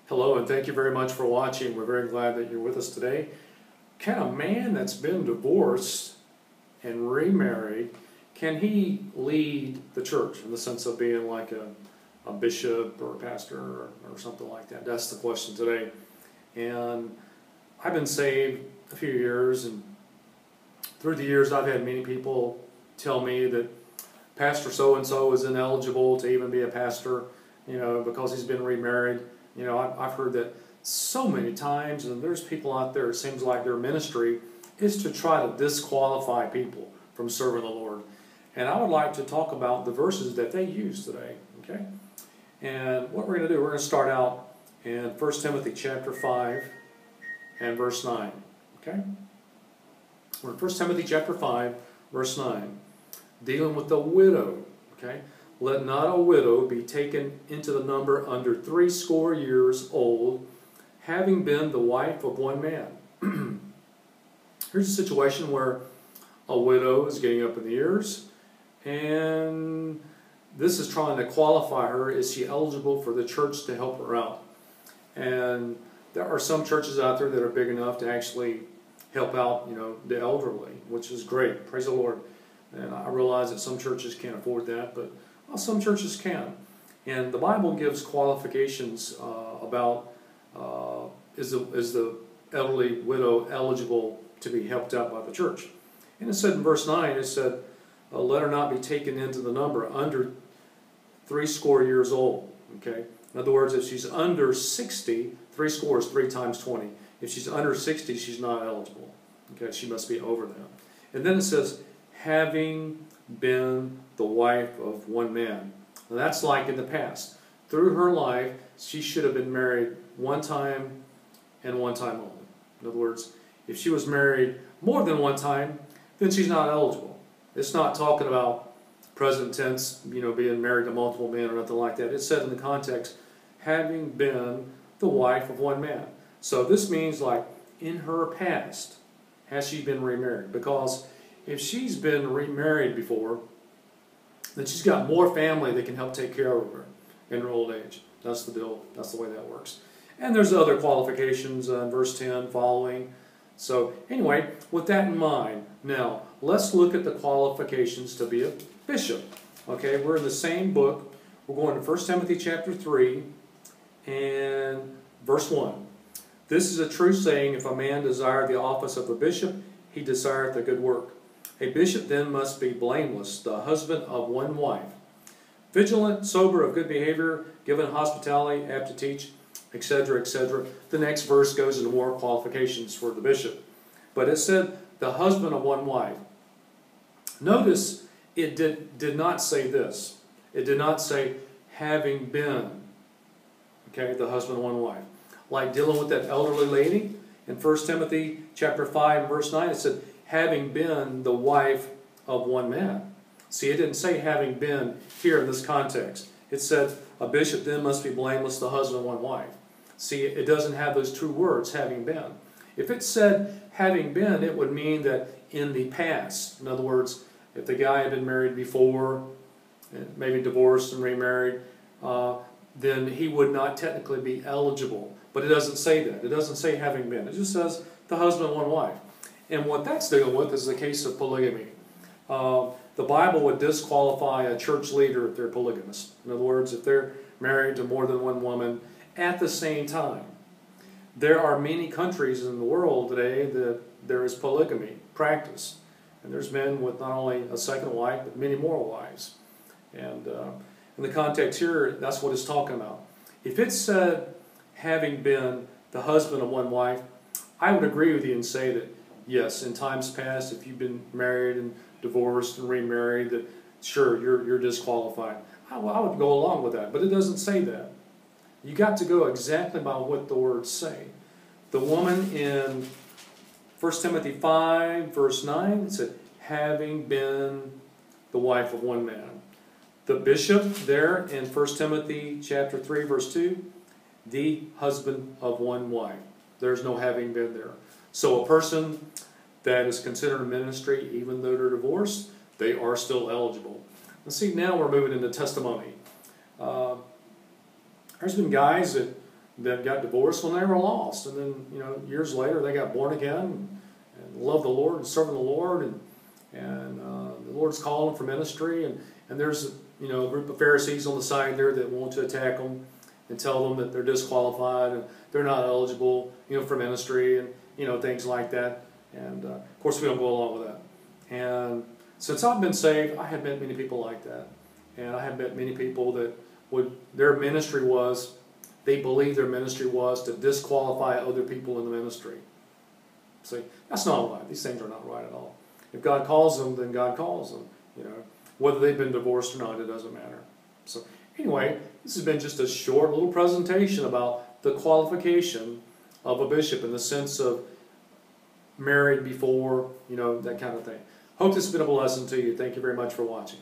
Hello, and thank you very much for watching. We're very glad that you're with us today. Can a man that's been divorced and remarried, can he lead the church in the sense of being like a bishop or a pastor or something like that? That's the question today. And I've been saved a few years, and through the years I've had many people tell me that Pastor so-and-so is ineligible to even be a pastor, because he's been remarried. I've heard that so many times, and there's people out there, it seems like their ministry is to try to disqualify people from serving the Lord. And I would like to talk about the verses that they use today, okay? And what we're going to do, we're going to start out in 1 Timothy chapter 5 and verse 9, okay? We're in 1 Timothy chapter 5, verse 9, dealing with the widow, okay? Let not a widow be taken into the number under 80 years old, having been the wife of one man. Here's a situation where a widow is getting up in the years, and this is trying to qualify her. Is she eligible for the church to help her out? And there are some churches out there that are big enough to actually help out, the elderly, which is great. Praise the Lord. And I realize that some churches can't afford that, but some churches can. And the Bible gives qualifications about is the elderly widow eligible to be helped out by the church. And it said in verse 9, it said, let her not be taken into the number under 80 years old. Okay? In other words, if she's under 60, 80 is 3 times 20. If she's under 60, she's not eligible. Okay? She must be over that. And then it says, having been the wife of one man. Now that's like in the past. Through her life, she should have been married one time and one time only. In other words, if she was married more than one time, then she's not eligible. It's not talking about present tense, being married to multiple men or nothing like that. It said in the context, having been the wife of one man. So this means like in her past, has she been remarried? Because if she's been remarried before, then she's got more family that can help take care of her in her old age. That's the deal. That's the way that works. And there's other qualifications in verse 10 following. So anyway, with that in mind, now let's look at the qualifications to be a bishop. Okay, we're in the same book. We're going to 1 Timothy chapter 3 and verse 1. This is a true saying, if a man desire the office of a bishop, he desireth a good work. A bishop then must be blameless, the husband of one wife, vigilant, sober, of good behavior, given hospitality, apt to teach, etc., etc. The next verse goes into more qualifications for the bishop. But it said the husband of one wife. Notice it did not say this. It did not say having been, the husband of one wife. Like dealing with that elderly lady in 1 Timothy chapter 5, verse 9, it said, having been the wife of one man. See, it didn't say having been here in this context. It said a bishop then must be blameless, the husband of one wife. See, it doesn't have those two words, having been. If it said having been, it would mean that in the past. In other words, if the guy had been married before, maybe divorced and remarried, then he would not technically be eligible. But it doesn't say that. It doesn't say having been. It just says the husband of one wife. And what that's dealing with is the case of polygamy. The Bible would disqualify a church leader if they're polygamous. In other words, if they're married to more than one woman at the same time. There are many countries in the world today that there is polygamy practice. And there's men with not only a second wife, but many more wives. And in the context here, that's what it's talking about. If it said, having been the husband of one wife, I would agree with you and say that yes, in times past, if you've been married and divorced and remarried, that sure, you're disqualified. I would go along with that, but it doesn't say that. You got to go exactly by what the words say. The woman in 1 Timothy 5, verse 9, it said, having been the wife of one man. The bishop there in 1 Timothy chapter 3, verse 2, the husband of one wife. There's no having been there. So a person that is considered a ministry, even though they're divorced, they are still eligible. Let's see, now we're moving into testimony. There's been guys that that got divorced when they were lost, and then years later they got born again and loved the Lord and serving the Lord, and the Lord's calling them for ministry, and there's a group of Pharisees on the side there that want to attack them and tell them that they're disqualified and they're not eligible for ministry and things like that. And of course we don't go along with that. And since I've been saved, I have met many people like that, and I have met many people that they believe their ministry was to disqualify other people in the ministry. See, that's not right. These things are not right at all. If God calls them, then God calls them. Whether they've been divorced or not, it doesn't matter. So anyway, this has been just a short little presentation about the qualification of a bishop in the sense of married before, that kind of thing. Hope this has been a blessing to you. Thank you very much for watching.